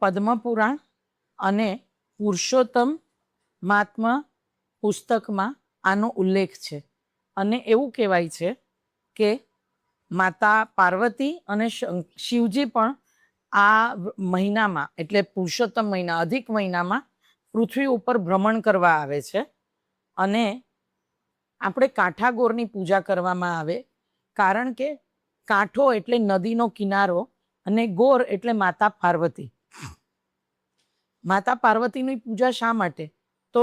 પદ્મપુરાણ અને પુરુષોત્તમ મહાત્મા પુસ્તકમાં આનો ઉલ્લેખ છે અને એવું કહેવાય છે કે માતા પાર્વતી અને શિવજી પણ આ મહિનામાં એટલે પુરુષોત્તમ મહિના અધિક મહિનામાં પૃથ્વી ઉપર ભ્રમણ કરવા આવે છે અને આપણે કાંઠાગોરની પૂજા કરવામાં આવે, કારણ કે કાંઠો એટલે નદીનો કિનારો અને ગોર એટલે માતા પાર્વતી. માતા પાર્વતીની પૂજા શા માટે? તો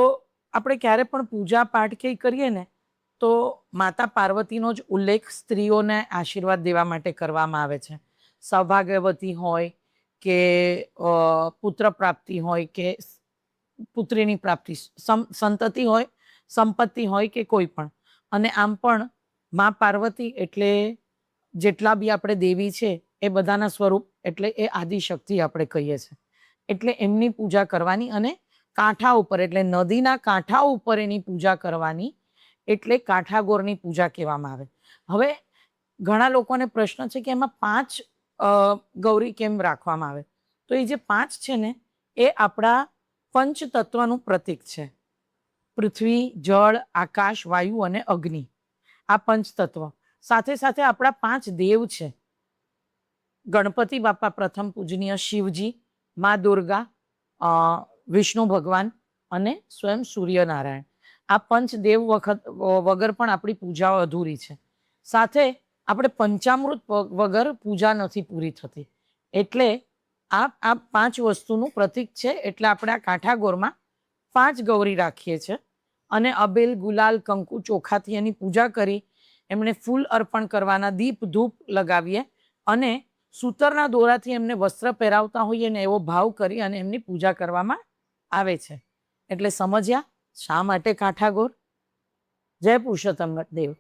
આપણે ક્યારે પણ પૂજા પાઠ કંઈ કરીએ ને તો માતા પાર્વતીનો જ ઉલ્લેખ સ્ત્રીઓને આશીર્વાદ દેવા માટે કરવામાં આવે છે. સૌભાગ્યવતી હોય કે પુત્ર પ્રાપ્તિ હોય કે પુત્રીની પ્રાપ્તિ, સંતતિ હોય, સંપત્તિ હોય કે કોઈ પણ. અને આમ પણ મા પાર્વતી એટલે જેટલા બી આપણે દેવી છે એ બધાના સ્વરૂપ એટલે એ આદિશક્તિ આપણે કહીએ છીએ. એટલે એમની પૂજા કરવાની અને કાંઠા ઉપર એટલે નદીના કાંઠા ઉપર એની પૂજા કરવાની એટલે કાંઠાગોરની પૂજા કહેવામાં આવે. હવે ઘણા લોકોને પ્રશ્ન છે કે એમાં 5 ગૌરી કેમ રાખવામાં આવે? તો એ જે 5 છે ને એ આપણા પંચતત્વનું પ્રતીક છે. પૃથ્વી, જળ, આકાશ, વાયુ અને અગ્નિ, આ પંચતત્વ. સાથે સાથે આપણા 5 દેવ છે. ગણપતિ બાપા પ્રથમ પૂજનીય, શિવજી, મા દુર્ગા, વિષ્ણુ ભગવાન અને સ્વયં સૂર્યનારાયણ. આ પંચદેવ વગર પણ આપણી પૂજાઓ અધૂરી છે. સાથે આપણે પંચામૃત વગર પૂજા નથી પૂરી થતી. એટલે આ 5 વસ્તુનું પ્રતીક છે. એટલે આપણે આ કાંઠાગોરમાં 5 ગૌરી રાખીએ છીએ અને અબેલ, ગુલાલ, કંકુ, ચોખાથી એની પૂજા કરી એમને ફૂલ અર્પણ કરવાના, દીપ ધૂપ લગાવીએ અને સૂતરના દોરાથી એમને વસ્ત્ર પહેરાવતા હોઈએ ને એવો ભાવ કરી અને એમની પૂજા કરવામાં આવે છે. એટલે સમજ્યા શા માટે કાંઠાગોર? જય પુરુષોત્તમ દેવ.